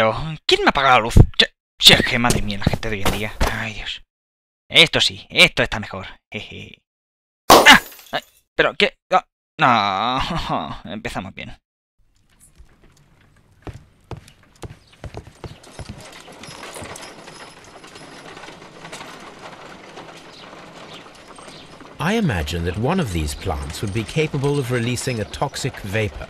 pero ¿quién me ha apagado la luz? Si es que madre mía, la gente de hoy en día. Ay, Dios. Esto sí, esto está mejor. Jeje. ¡Ah! Ay, ¿pero qué? Oh, no, empezamos bien. I imagine that one of these plants would be capable of releasing a toxic vapor.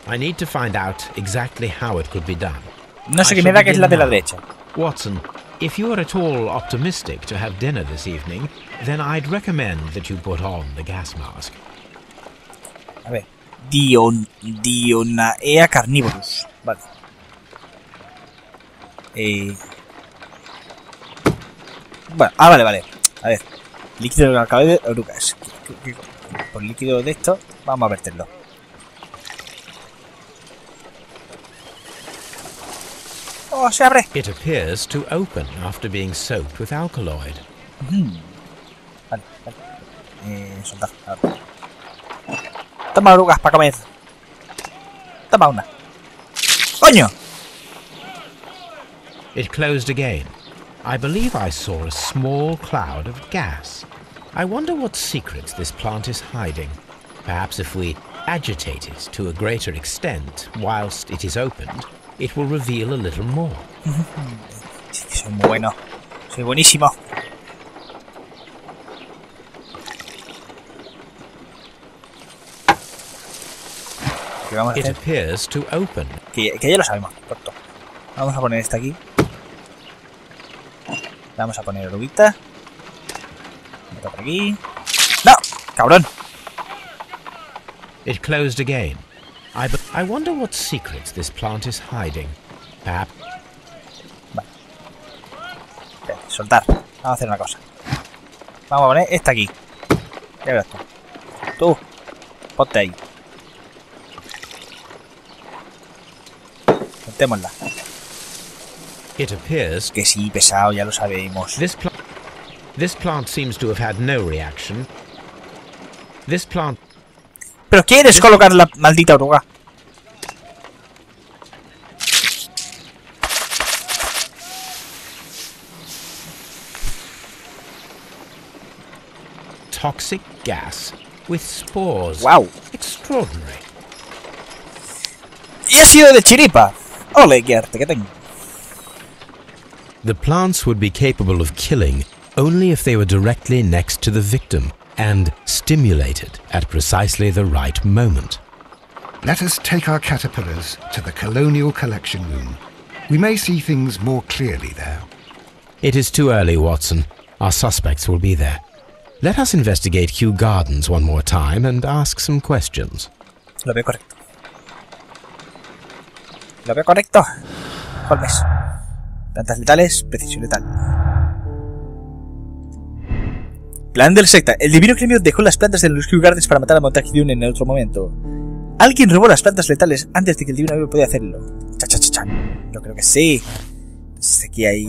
I need to find out exactly how it could be done. No sé qué me da que es la de la derecha. Watson, if you are at all optimistic to have dinner this evening, then I'd recommend that you put on the gas mask. A ver. Dionaea carnivorus. Vale. Bueno, vale. A ver. Líquido de acabé de orugas. Por líquido de esto, vamos a verterlo. ¡Oh, se abre! It appears to open after being soaked with alkaloid. Vale. Soltar. Toma orugas para comer. Toma una. ¡Coño! It closed again. I believe I saw a small cloud of gas. I wonder what secrets this plant is hiding. Perhaps if we agitate it to a greater extent whilst it is opened, it will reveal a little more. Soy muy bueno. Soy buenísimo. ¿Qué vamos a hacer? It appears to open. Que ya lo sabemos. Corto. Vamos a poner esta aquí. Vamos a poner oruguita. Otra por aquí. ¡No! ¡Cabrón! It closed again. I wonder what secrets this plant is hiding. Perhaps. Vale. Espera, soltar. Vamos a hacer una cosa. Vamos a poner esta aquí. Ya verás tú. Tú. Ponte ahí. Soltémosla. It appears que sí, pesado, ya lo sabemos. This plant seems to have had no reaction. This plant. ¿Pero quieres colocar la maldita oruga? Toxic gas with spores. Wow. Extraordinary. Y ha sido de chiripa. Ole, qué arte que tengo. The plants would be capable of killing only if they were directly next to the victim and stimulated at precisely the right moment. Let us take our caterpillars to the Colonial Collection Room. We may see things more clearly there. It is too early, Watson. Our suspects will be there. Let us investigate Kew Gardens one more time and ask some questions. Lo veo correcto. Lo veo correcto. Holmes. Plantas letales, precisión letal. Plan del secta. El divino gremio dejó las plantas de los Kew Gardens para matar a Montague en otro momento. Alguien robó las plantas letales antes de que el divino gremio pudiera hacerlo. Cha-cha-cha-chan. Yo creo que sí. Entonces aquí hay...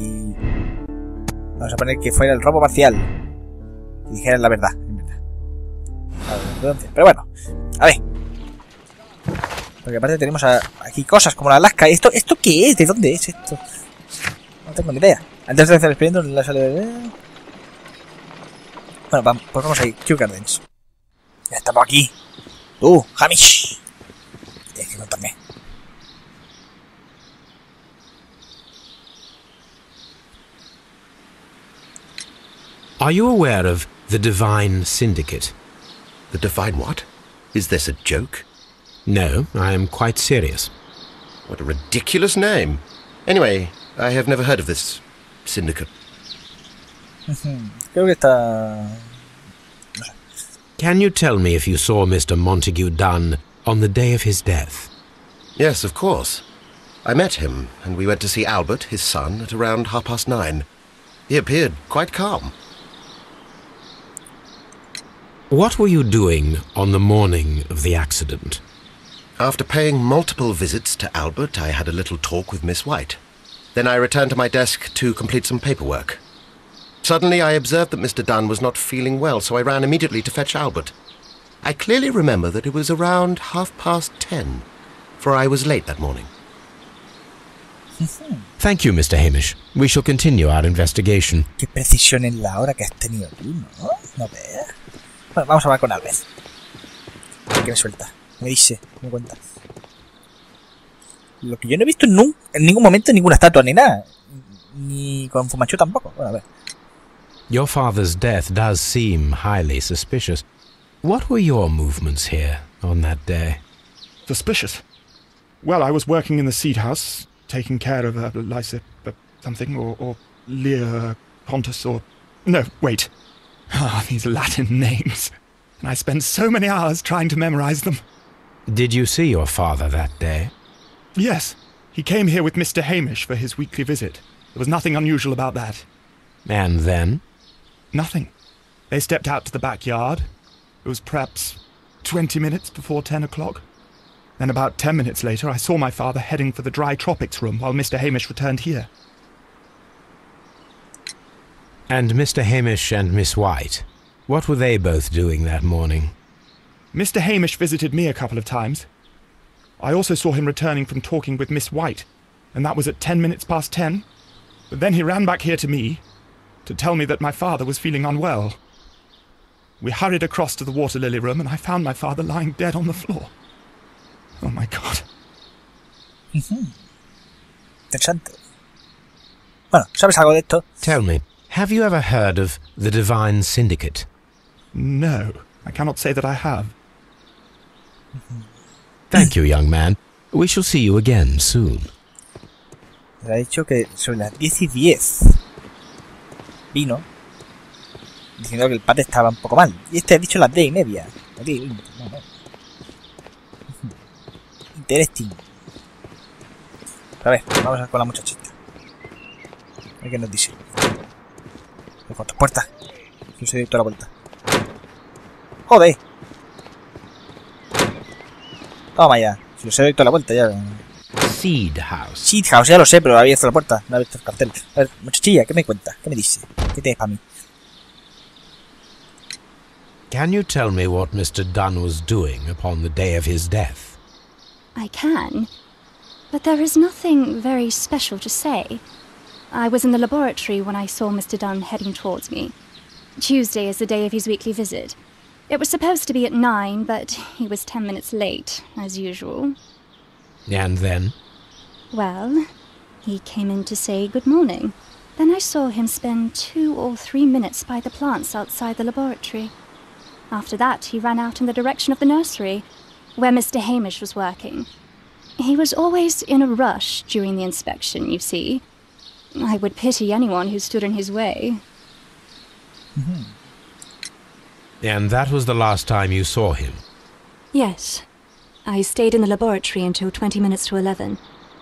Vamos a poner que fuera el robo parcial. Y dijeran la verdad. Pero bueno. A ver. Porque aparte tenemos aquí cosas como la Alaska. ¿Esto qué es? ¿De dónde es esto? No tengo ni idea. Antes de hacer el experimento en la sala de... Bueno, pues vamos ahí. Kew Gardens. Ya estamos aquí. Hamish. Tienes que contarme. Are you aware of the Divine Syndicate? The Divine what? Is this a joke? No, I am quite serious. What a ridiculous name. Anyway, I have never heard of this syndicate. Creo que está... No sé. Can you tell me if you saw Mr. Montague Dunn on the day of his death? Yes, of course. I met him, and we went to see Albert, his son, at around 9:30. He appeared quite calm. What were you doing on the morning of the accident? After paying multiple visits to Albert, I had a little talk with Miss White. Then I returned to my desk to complete some paperwork. Suddenly I observed that Mr. Dunn was not feeling well, so I ran immediately to fetch Albert. I clearly remember that it was around 10:30, for I was late that morning. Thank you, Mr. Hamish. We shall continue our investigation. Qué precisión en la hora que has tenido tú, ¿no? No veas. Bueno, vamos a hablar con Albert. ¿Qué me suelta? Me dice, me cuenta. Lo que yo no he visto en ningún momento ninguna estatua ni nada. Ni con Fumanchu tampoco. Bueno, a ver. Your father's death does seem highly suspicious. What were your movements here on that day? Suspicious? Well, I was working in the seed house, taking care of Lysa something, or Lear Pontus, or... No, wait. Ah, these Latin names. And I spent so many hours trying to memorize them. Did you see your father that day? Yes. He came here with Mr. Hamish for his weekly visit. There was nothing unusual about that. And then? Nothing. They stepped out to the backyard. It was perhaps 20 minutes before 10 o'clock. Then about 10 minutes later, I saw my father heading for the dry tropics room while Mr. Hamish returned here. And Mr. Hamish and Miss White, what were they both doing that morning? Mr. Hamish visited me a couple of times. I also saw him returning from talking with Miss White, and that was at 10 minutes past 10. But then he ran back here to me to tell me that my father was feeling unwell. We hurried across to the water lily room, and I found my father lying dead on the floor. Oh my God. Interesante. Bueno, ¿sabes algo de esto? Tell me, have you ever heard of the Divine Syndicate? No, I cannot say that I have. Thank you, young man. We shall see you again soon. Me ha dicho que sobre las 10:10 vino diciendo que el pate estaba un poco mal. Y este ha dicho las 10:30. No. Interesting. A ver, vamos a ver con la muchachita. A ver qué nos dice. ¿Cuántas puertas? Yo se dio toda la vuelta. ¡Joder! Toma ya. Si lo sé, doy toda la vuelta ya. Seed House. Seed House, ya lo sé, pero había abierto la puerta. No había abierto el cartel. A ver, muchachilla, ¿qué me cuenta? ¿Qué me dice? ¿Qué tienes para mí? Can you tell me what Mr. Dunn was doing upon the day of his death? I can, but there is nothing very special to say. I was in the laboratory when I saw Mr. Dunn heading towards me. Tuesday is the day of his weekly visit. It was supposed to be at 9, but he was 10 minutes late, as usual. And then? Well, he came in to say good morning. Then I saw him spend 2 or 3 minutes by the plants outside the laboratory. After that, he ran out in the direction of the nursery, where Mr. Hamish was working. He was always in a rush during the inspection, you see. I would pity anyone who stood in his way. And that was the last time you saw him? Yes. I stayed in the laboratory until 20 minutes to 11,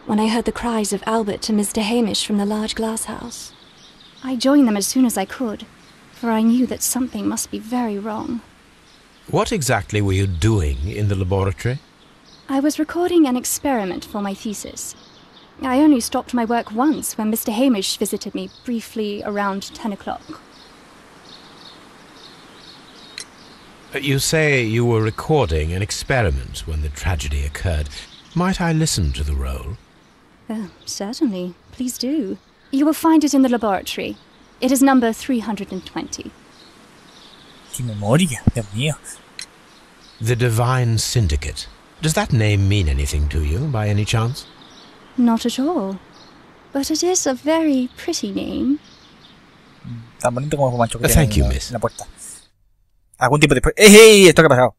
when I heard the cries of Albert and Mr. Hamish from the large glass house. I joined them as soon as I could, for I knew that something must be very wrong. What exactly were you doing in the laboratory? I was recording an experiment for my thesis. I only stopped my work once when Mr. Hamish visited me briefly around 10 o'clock. You say you were recording an experiment when the tragedy occurred. Might I listen to the roll? Certainly. Please do. You will find it in the laboratory. It is number 320. ¡Qué memoria! Dios mío. The Divine Syndicate. Does that name mean anything to you, by any chance? Not at all. But it is a very pretty name. Tan bonito como Fumanchu que Thank tiene you, miss. en la puerta. Algún tiempo después... ¡Ey! ¿Esto qué ha pasado?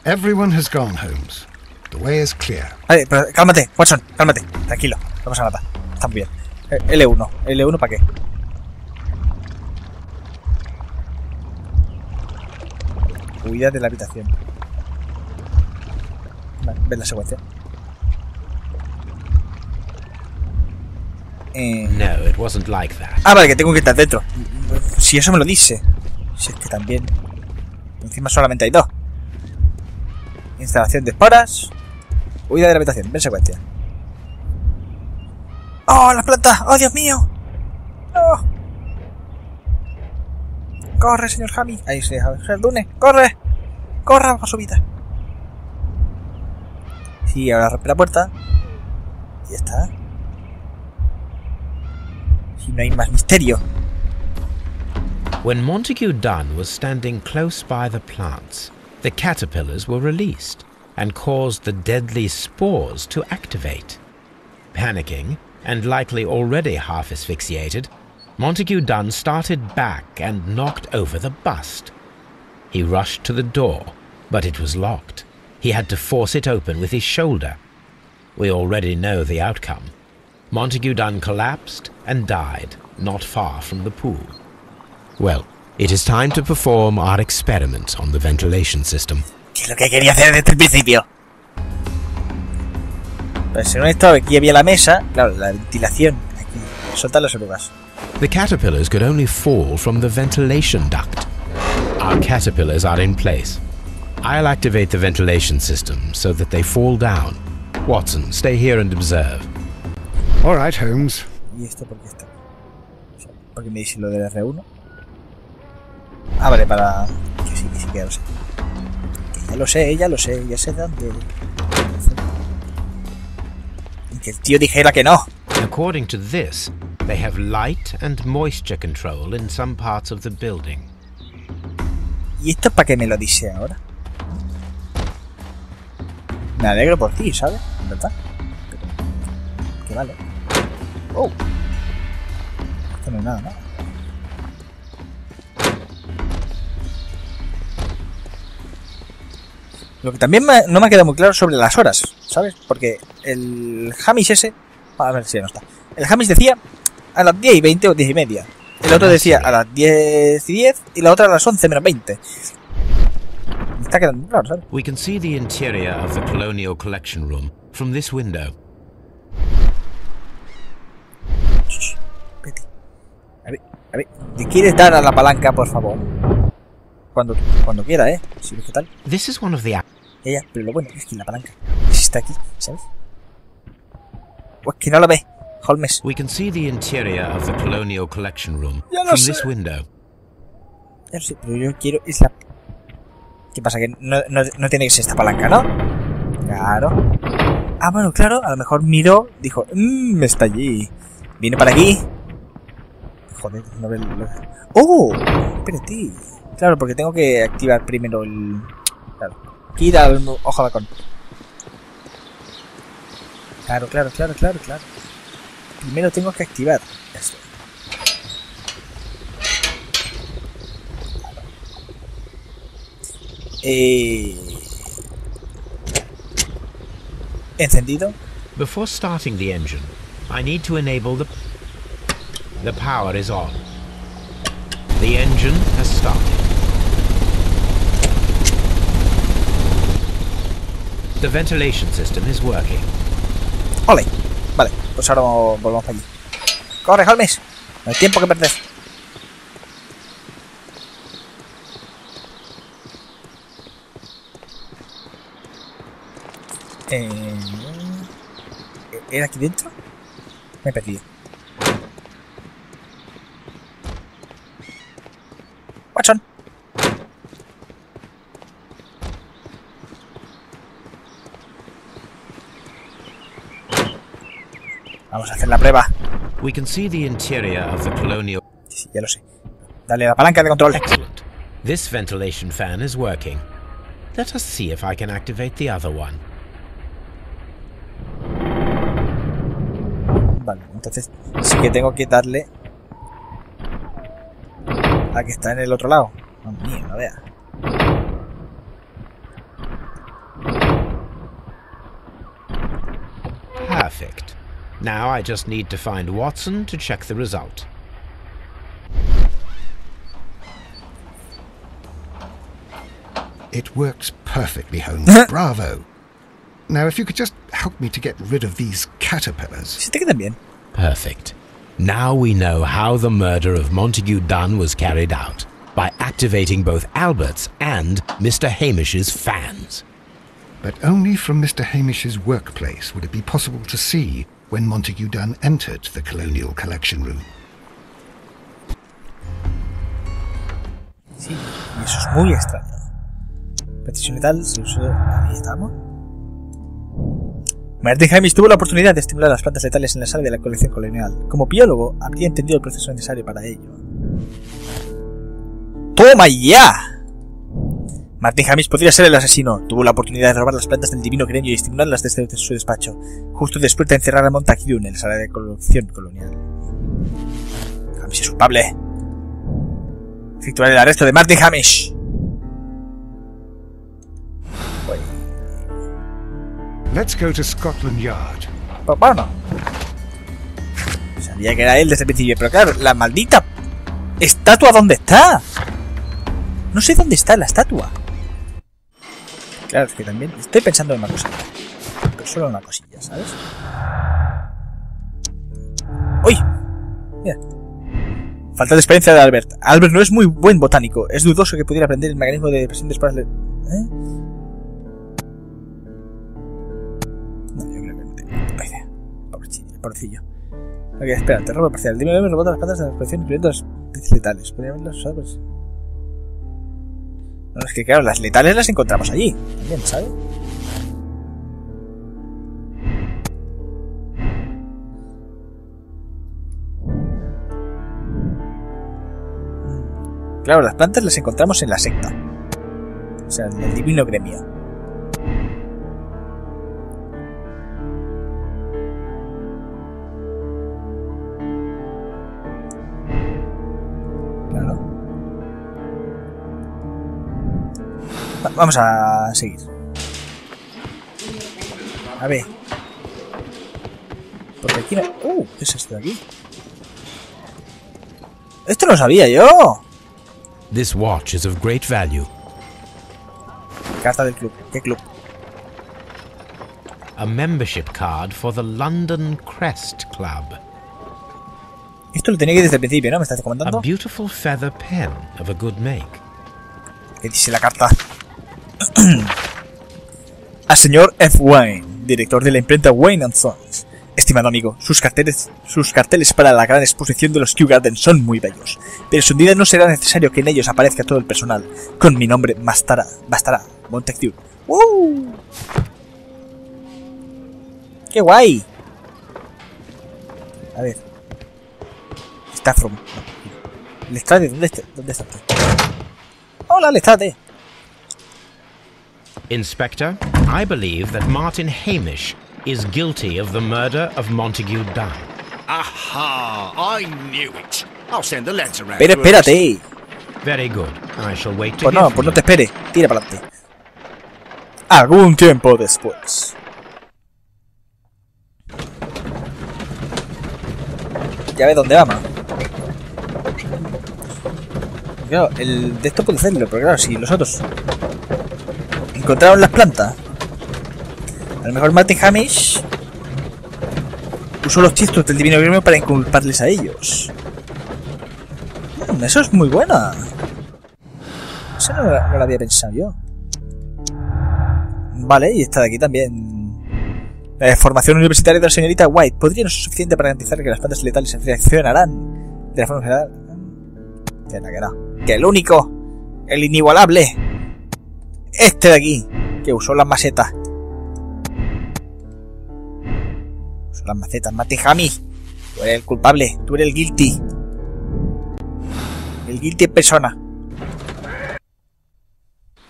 Everyone has gone, Holmes. The way is clear. Vale, pero cálmate, Watson, cálmate. Tranquilo, no pasa nada. Está muy bien. L1. ¿L1 para qué? Huida de la habitación. Vale, ves la secuencia. No, it wasn't like that. Ah, vale, que tengo que estar dentro. Si eso me lo dice. Si es que también... Encima solamente hay 2. Instalación de esporas. Huida de la habitación. Ven secuencia. ¡Oh, las plantas! ¡Oh, Dios mío! ¡Oh! ¡Corre, señor Hammy! Ahí se deja el Dune. ¡Corre! ¡Corra bajo su vida! Sí, ahora rompe la puerta. Y ya está. Y no hay más misterio. When Montague Dunn was standing close by the plants, the caterpillars were released and caused the deadly spores to activate. Panicking, and likely already half asphyxiated, Montague Dunn started back and knocked over the bust. He rushed to the door, but it was locked. He had to force it open with his shoulder. We already know the outcome. Montague Dunn collapsed and died not far from the pool. Well, it is time to perform our experiment on the ventilation system. ¿Qué es lo que quería hacer desde el principio? Pues según esto, aquí había la mesa. Claro, la ventilación. Aquí, soltar las orugas. The caterpillars could only fall from the ventilation duct. Our caterpillars are in place. I'll activate the ventilation system so that they fall down. Watson, stay here and observe. All right, Holmes. ¿Y esto por qué está? ¿Por qué me dice lo del R1? Ah, vale, para... Que sí, que ya lo sé. Que ya sé dónde... Y que el tío dijera que no. According to this, they have light and moisture control in some parts of the building. ¿Y esto para qué me lo dice ahora? Me alegro por ti, ¿sabes? ¿Verdad? Pero... que vale. ¡Oh! Esto no es nada, ¿no? Lo que también no me ha quedado muy claro sobre las horas, ¿sabes? Porque el Hamish ese... A ver si ya no está. El Hamish decía a las 10 y 20 o 10 y media. El otro decía a las 10 y 10 y la otra a las 11 menos 20. Me está quedando muy claro, ¿sabes? We can see the interior of the Colonial Collection Room from this window. Vete. A ver. ¿Te quieres dar a la palanca, por favor? Cuando quiera, ¿eh? Si ves qué tal. This is one of the... Ya, pero lo bueno es que la palanca está aquí, ¿sabes? Pues que no lo ve, Holmes. We can see the interior of the Colonial Collection Room Ya lo from sé. this window. Ya lo sé, pero yo quiero... es la... ¿Qué pasa? Que no tiene que ser esta palanca, ¿no? Claro. Ah, bueno, claro, a lo mejor miró, dijo... está allí. Viene para aquí. Joder, no ve... ¡Oh! Espérate. Claro, porque tengo que activar primero el... Claro. Aquí da el ojo de halcón. Claro. Primero tengo que activar esto. Encendido. Before starting the engine, I need to enable the... The power is on. The engine has started. The ventilation system is working. ¡Ole! Vale, pues ahora volvamos para allí. ¡Corre, Holmes! No hay tiempo que perder. ¿Era aquí dentro? Me he perdido. Watson. Vamos a hacer la prueba. We can see the interior of the Colonial... Sí, ya lo sé. Dale a la palanca de control. Excellent. This ventilation fan is working. Let us see if I can activate the other one. Vale, entonces sí que tengo que darle a que está en el otro lado. Mamma mía, no vea. Perfect. Now I just need to find Watson to check the result. It works perfectly, Holmes. Bravo. Now, if you could just help me to get rid of these caterpillars. Sí te quedan bien. Perfect. Now we know how the murder of Montague Dunn was carried out, by activating both Albert's and Mr. Hamish's fans. But only from Mr. Hamish's workplace would it be possible to see when Montague Dunn entered the Colonial Collection Room. Sí, y eso es muy extraño. Precisión letal, se usó... Ahí estamos. Martin Hamish tuvo la oportunidad de estimular las plantas letales en la sala de la colección colonial. Como biólogo, habría entendido el proceso necesario para ello. ¡Toma ya! Martin Hamish podría ser el asesino. Tuvo la oportunidad de robar las plantas del divino gremio y estimularlas desde su despacho, justo después de encerrar a Montague en la sala de colección colonial. Hamish es culpable. Efectuar el arresto de Martin Hamish. Let's go to Scotland Yard. Pues bueno. Sabía que era él desde el principio, pero claro, la maldita estatua, ¿dónde está? No sé dónde está la estatua. Claro, es que también estoy pensando en una cosilla. Pero solo una cosilla, ¿sabes? ¡Uy! Mira. Falta de experiencia de Albert. Albert no es muy buen botánico. Es dudoso que pudiera aprender el mecanismo de presión de espadas. ¿Eh? No, yo creo que no tengo puta idea. Pobrecillo. Ok, espera, te robo parcial. Dime, me robó las patas de la expresión, incluyendo las especies letales. Podría haberlas usado, pues. No, es que claro, las letales las encontramos allí. También, ¿sabes? Claro, las plantas las encontramos en la secta. O sea, en el divino gremio. Claro. Vamos a seguir. A ver. Porque aquí no... ¿qué es esto de aquí? Esto lo sabía yo. This watch is of great value. Carta del club. ¿Qué club? A membership card for the London Crest Club. Esto lo tenía que ir desde el principio, ¿no? ¿Me estás comentando? A beautiful feather pen of a good make. ¿Qué dice la carta? A señor F. Wayne, director de la imprenta Wayne & Sons. Estimado amigo, sus carteles para la gran exposición de los Kew Gardens son muy bellos, pero sin duda no será necesario que en ellos aparezca todo el personal. Con mi nombre bastará. Montague. ¡Qué guay! A ver. Está from... Lestrade, ¿dónde está? Hola, Lestrade. Inspector, I believe that Martin Hamish is guilty of the murder of Montague Dunn. Aha! I knew it. I'll send the letter round. Pero espérate. Very good. I shall wait to Pues hear no, from pues no you. te espere. Tira para adelante. Algún tiempo después. Ya ves dónde vamos. Claro, el de esto puede hacerlo, pero claro, si los otros encontraron las plantas, a lo mejor Martin Hamish usó los textos del divino gremio para inculparles a ellos. Eso es muy buena. Eso no lo había pensado yo. Vale, y esta de aquí también. La formación universitaria de la señorita White podría no ser suficiente para garantizar que las plantas letales reaccionarán de la forma general. Que no. Que el único, el inigualable, este de aquí, que usó las macetas. Usó las macetas. Martin Hamish, tú eres el culpable, tú eres el guilty. El guilty en persona.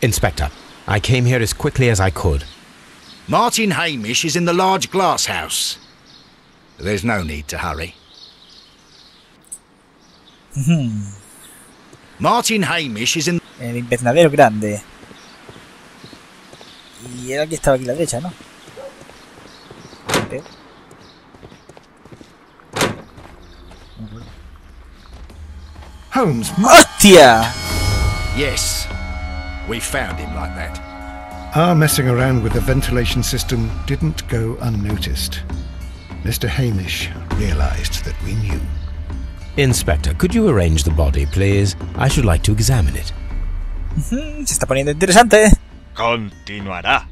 Inspector, I came here as quickly as I could. Martin Hamish is in the large glass house. There's no need to hurry. Martin Hamish is in... El invernadero grande. Y era el que estaba aquí a la derecha, ¿no? Okay. Holmes, ¡Hostia! Yes. We found him like that. our messing around with the ventilation system didn't go unnoticed. Mr. Hamish realized that we knew. Inspector, could you arrange the body, please? I should like to examine it. Se está poniendo interesante. Continuará.